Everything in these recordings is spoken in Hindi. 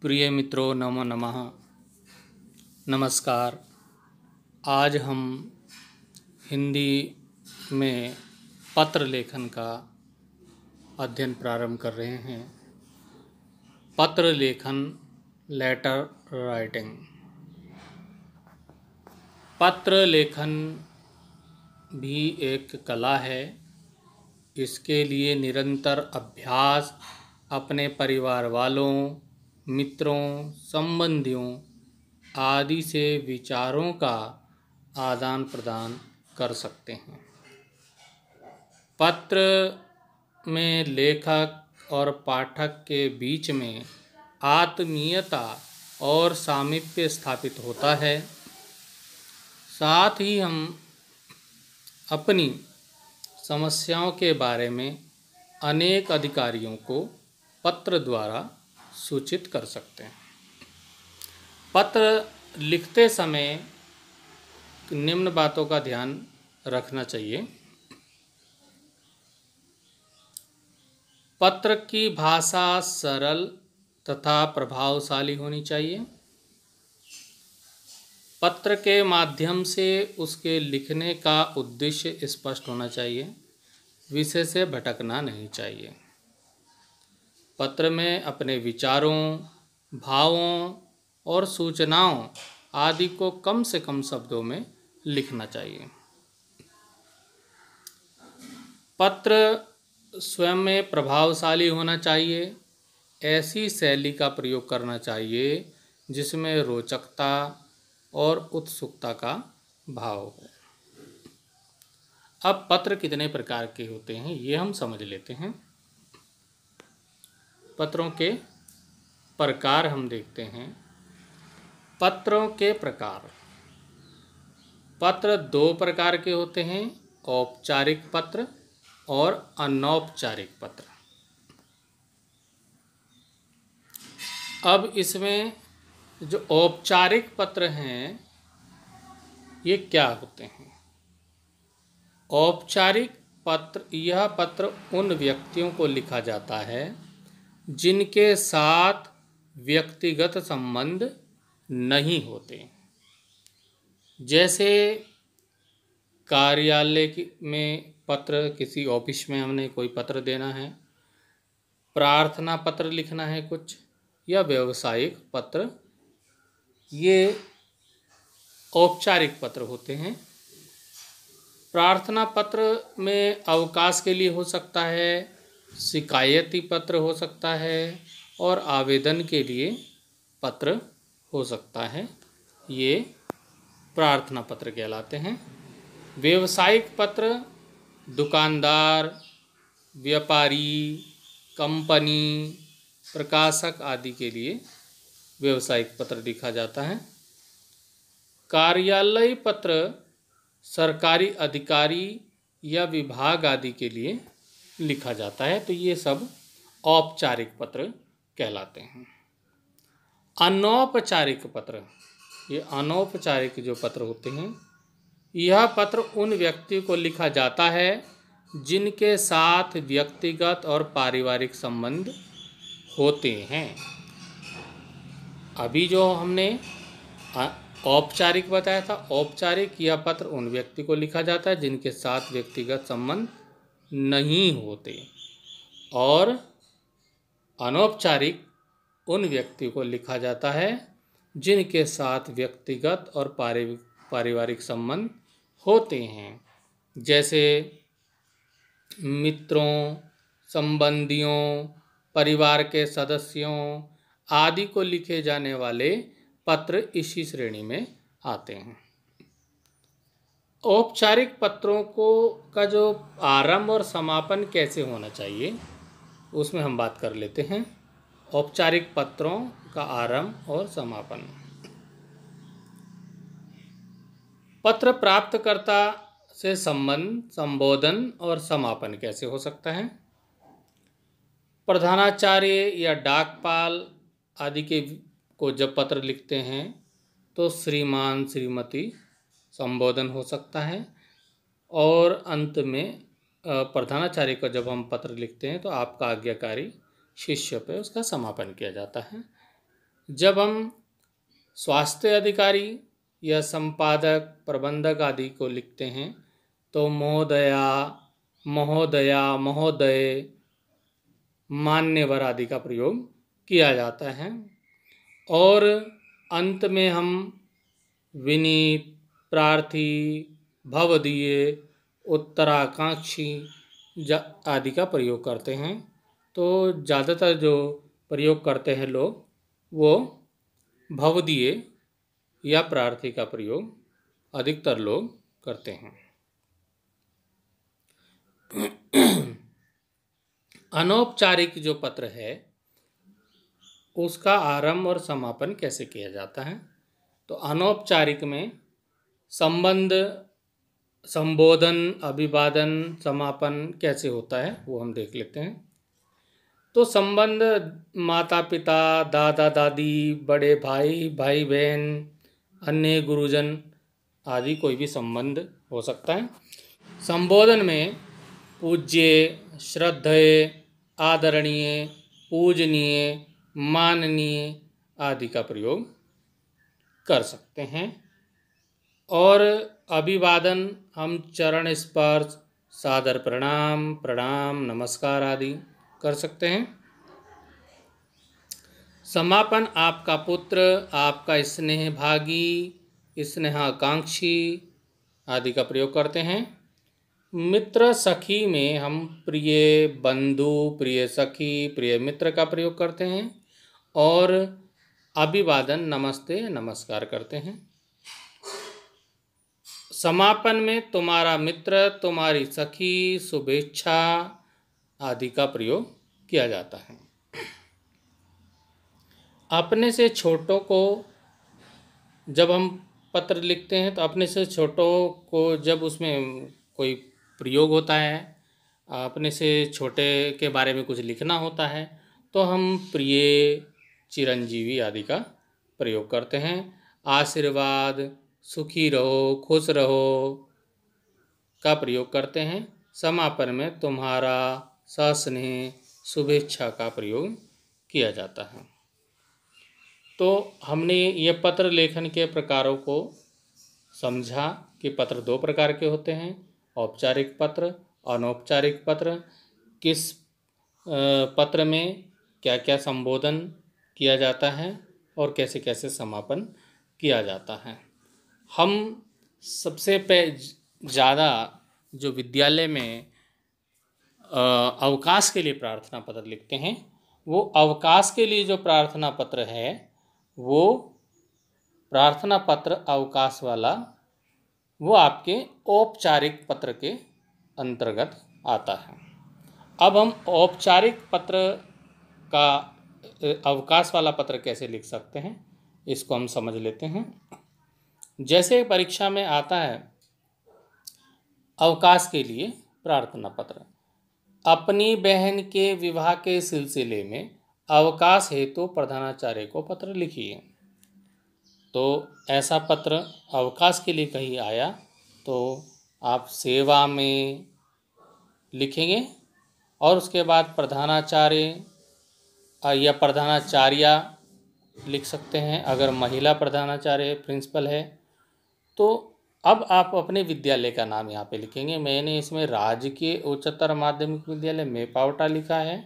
प्रिय मित्रों, नमो नमः। नमस्कार। आज हम हिंदी में पत्र लेखन का अध्ययन प्रारंभ कर रहे हैं। पत्र लेखन, लेटर राइटिंग। पत्र लेखन भी एक कला है। इसके लिए निरंतर अभ्यास, अपने परिवार वालों, मित्रों, संबंधियों आदि से विचारों का आदान प्रदान कर सकते हैं। पत्र में लेखक और पाठक के बीच में आत्मीयता और सामीप्य स्थापित होता है। साथ ही हम अपनी समस्याओं के बारे में अनेक अधिकारियों को पत्र द्वारा सूचित कर सकते हैं। पत्र लिखते समय निम्न बातों का ध्यान रखना चाहिए। पत्र की भाषा सरल तथा प्रभावशाली होनी चाहिए। पत्र के माध्यम से उसके लिखने का उद्देश्य स्पष्ट होना चाहिए। विषय से भटकना नहीं चाहिए। पत्र में अपने विचारों, भावों और सूचनाओं आदि को कम से कम शब्दों में लिखना चाहिए। पत्र स्वयं में प्रभावशाली होना चाहिए। ऐसी शैली का प्रयोग करना चाहिए जिसमें रोचकता और उत्सुकता का भाव हो। अब पत्र कितने प्रकार के होते हैं ये हम समझ लेते हैं। पत्रों के प्रकार हम देखते हैं। पत्रों के प्रकार। पत्र दो प्रकार के होते हैं, औपचारिक पत्र और अनौपचारिक पत्र। अब इसमें जो औपचारिक पत्र हैं ये क्या होते हैं? औपचारिक पत्र, यह पत्र उन व्यक्तियों को लिखा जाता है जिनके साथ व्यक्तिगत संबंध नहीं होते। जैसे कार्यालय में पत्र, किसी ऑफिस में हमने कोई पत्र देना है, प्रार्थना पत्र लिखना है कुछ, या व्यावसायिक पत्र, ये औपचारिक पत्र होते हैं। प्रार्थना पत्र में अवकाश के लिए हो सकता है, शिकायती पत्र हो सकता है और आवेदन के लिए पत्र हो सकता है। ये प्रार्थना पत्र कहलाते हैं। व्यावसायिक पत्र दुकानदार, व्यापारी, कंपनी, प्रकाशक आदि के लिए व्यावसायिक पत्र लिखा जाता है। कार्यालयी पत्र सरकारी अधिकारी या विभाग आदि के लिए लिखा जाता है। तो ये सब औपचारिक पत्र कहलाते हैं। अनौपचारिक पत्र, ये अनौपचारिक जो पत्र होते हैं, यह पत्र उन व्यक्ति को लिखा जाता है जिनके साथ व्यक्तिगत और पारिवारिक संबंध होते हैं। अभी जो हमने औपचारिक बताया था, औपचारिक यह पत्र उन व्यक्ति को लिखा जाता है जिनके साथ व्यक्तिगत संबंध नहीं होते, और अनौपचारिक उन व्यक्ति को लिखा जाता है जिनके साथ व्यक्तिगत और पारिवारिक संबंध होते हैं। जैसे मित्रों, संबंधियों, परिवार के सदस्यों आदि को लिखे जाने वाले पत्र इसी श्रेणी में आते हैं। औपचारिक पत्रों का जो आरंभ और समापन कैसे होना चाहिए उसमें हम बात कर लेते हैं। औपचारिक पत्रों का आरंभ और समापन। पत्र प्राप्तकर्ता से संबंध, संबोधन और समापन कैसे हो सकता है? प्रधानाचार्य या डाकपाल आदि को जब पत्र लिखते हैं तो श्रीमान, श्रीमती संबोधन हो सकता है, और अंत में प्रधानाचार्य को जब हम पत्र लिखते हैं तो आपका आज्ञाकारी शिष्य पे उसका समापन किया जाता है। जब हम स्वास्थ्य अधिकारी या संपादक, प्रबंधक आदि को लिखते हैं तो महोदया, महोदया, महोदय, मान्यवर आदि का प्रयोग किया जाता है। और अंत में हम विनीत, प्रार्थी, भवदीय, उत्तराकांक्षी आदि का प्रयोग करते हैं। तो ज़्यादातर जो प्रयोग करते हैं लोग वो भवदीय या प्रार्थी का प्रयोग अधिकतर लोग करते हैं। अनौपचारिक जो पत्र है उसका आरंभ और समापन कैसे किया जाता है? तो अनौपचारिक में संबंध, संबोधन, अभिवादन, समापन कैसे होता है वो हम देख लेते हैं। तो संबंध माता पिता, दादा दादी, बड़े भाई, भाई बहन, अन्य गुरुजन आदि कोई भी संबंध हो सकता है। संबोधन में पूज्य, श्रद्धेय, आदरणीय, पूजनीय, माननीय आदि का प्रयोग कर सकते हैं। और अभिवादन हम चरण स्पर्श, सादर प्रणाम, प्रणाम, नमस्कार आदि कर सकते हैं। समापन आपका पुत्र, आपका स्नेह भागी, स्नेहाकांक्षी आदि का प्रयोग करते हैं। मित्र सखी में हम प्रिय बंधु, प्रिय सखी, प्रिय मित्र का प्रयोग करते हैं। और अभिवादन नमस्ते, नमस्कार करते हैं। समापन में तुम्हारा मित्र, तुम्हारी सखी, शुभेच्छा आदि का प्रयोग किया जाता है। अपने से छोटों को जब हम पत्र लिखते हैं तो अपने से छोटों को जब उसमें कोई प्रयोग होता है, अपने से छोटे के बारे में कुछ लिखना होता है तो हम प्रिय, चिरंजीवी आदि का प्रयोग करते हैं। आशीर्वाद, सुखी रहो, खुश रहो का प्रयोग करते हैं। समापन में तुम्हारा, सस्नेह, शुभेच्छा का प्रयोग किया जाता है। तो हमने ये पत्र लेखन के प्रकारों को समझा कि पत्र दो प्रकार के होते हैं, औपचारिक पत्र, अनौपचारिक पत्र। किस पत्र में क्या क्या संबोधन किया जाता है और कैसे कैसे समापन किया जाता है। हम सबसे ज़्यादा जो विद्यालय में अवकाश के लिए प्रार्थना पत्र लिखते हैं, वो अवकाश के लिए जो प्रार्थना पत्र है वो प्रार्थना पत्र अवकाश वाला वो आपके औपचारिक पत्र के अंतर्गत आता है। अब हम औपचारिक पत्र का अवकाश वाला पत्र कैसे लिख सकते हैं इसको हम समझ लेते हैं। जैसे परीक्षा में आता है अवकाश के लिए प्रार्थना पत्र, अपनी बहन के विवाह के सिलसिले में अवकाश हेतु प्रधानाचार्य को पत्र लिखिए। तो ऐसा पत्र अवकाश के लिए कहीं आया तो आप सेवा में लिखेंगे और उसके बाद प्रधानाचार्य या प्रधानाचार्या लिख सकते हैं। अगर महिला प्रधानाचार्य प्रिंसिपल है तो अब आप अपने विद्यालय का नाम यहाँ पे लिखेंगे। मैंने इसमें राजकीय उच्चतर माध्यमिक विद्यालय मेपावटा लिखा है,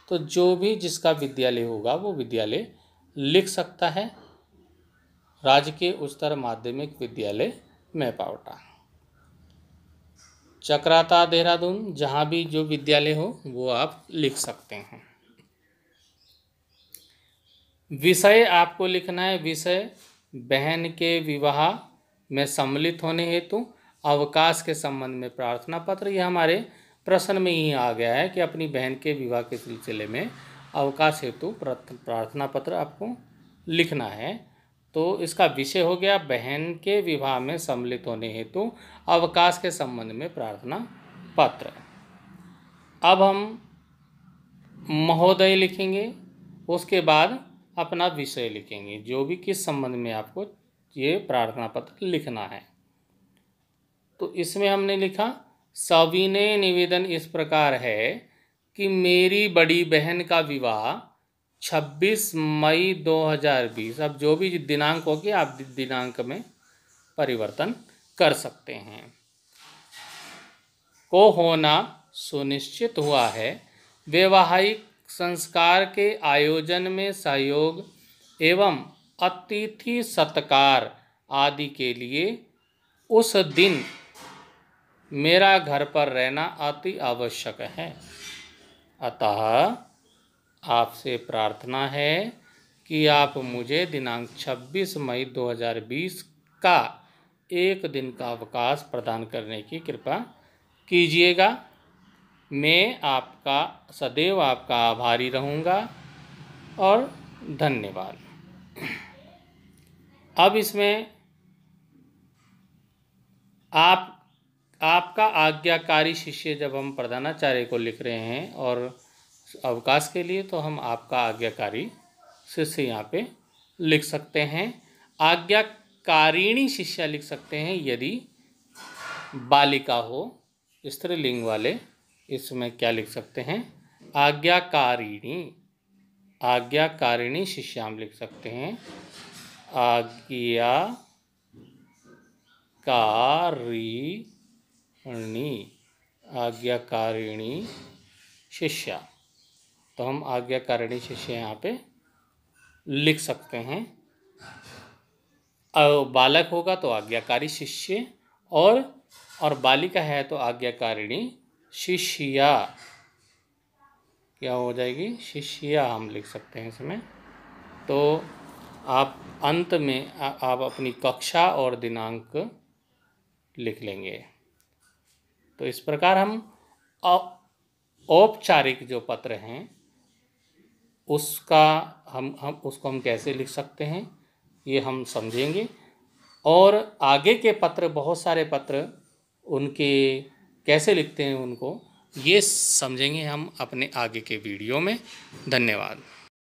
तो जो भी जिसका विद्यालय होगा वो विद्यालय लिख सकता है। राजकीय उच्चतर माध्यमिक विद्यालय मेपावटा, चक्राता, देहरादून, जहाँ भी जो विद्यालय हो वो आप लिख सकते हैं। विषय आपको लिखना है। विषय बहन के विवाह में सम्मिलित होने हेतु अवकाश के संबंध में प्रार्थना पत्र। यह हमारे प्रश्न में ही आ गया है कि अपनी बहन के विवाह के सिलसिले में अवकाश हेतु प्रार्थना पत्र आपको लिखना है। तो इसका विषय हो गया बहन के विवाह में सम्मिलित होने हेतु अवकाश के संबंध में प्रार्थना पत्र। अब हम महोदय लिखेंगे, उसके बाद अपना विषय लिखेंगे, जो भी किस संबंध में आपको ये प्रार्थना पत्र लिखना है। तो इसमें हमने लिखा सविनय निवेदन इस प्रकार है कि मेरी बड़ी बहन का विवाह 26 मई 2020। अब जो भी दिनांक होगी आप दिनांक में परिवर्तन कर सकते हैं। को होना सुनिश्चित हुआ है। वैवाहिक संस्कार के आयोजन में सहयोग एवं अतिथि सत्कार आदि के लिए उस दिन मेरा घर पर रहना अति आवश्यक है। अतः आपसे प्रार्थना है कि आप मुझे दिनांक 26 मई 2020 का एक दिन का अवकाश प्रदान करने की कृपा कीजिएगा। मैं आपका सदैव आपका आभारी रहूँगा और धन्यवाद। अब इसमें आपका आज्ञाकारी शिष्य, जब हम प्रधानाचार्य को लिख रहे हैं और अवकाश के लिए, तो हम आपका आज्ञाकारी शिष्य यहाँ पे लिख सकते हैं। आज्ञाकारिणी शिष्या लिख सकते हैं यदि बालिका हो, स्त्रीलिंग वाले इसमें क्या लिख सकते हैं, आज्ञाकारिणी शिष्या हम लिख सकते हैं। आज्ञाकारिणी शिष्या, तो हम आज्ञाकारिणी शिष्य यहाँ पे लिख सकते हैं। बालक होगा तो आज्ञाकारी शिष्य, और बालिका है तो आज्ञाकारिणी शिष्या क्या हो जाएगी, शिष्या हम लिख सकते हैं इसमें। तो आप अंत में आप अपनी कक्षा और दिनांक लिख लेंगे। तो इस प्रकार हम औपचारिक जो पत्र हैं उसका हम उसको हम कैसे लिख सकते हैं ये हम समझेंगे। और आगे के पत्र, बहुत सारे पत्र उनके कैसे लिखते हैं उनको ये समझेंगे हम अपने आगे के वीडियो में। धन्यवाद।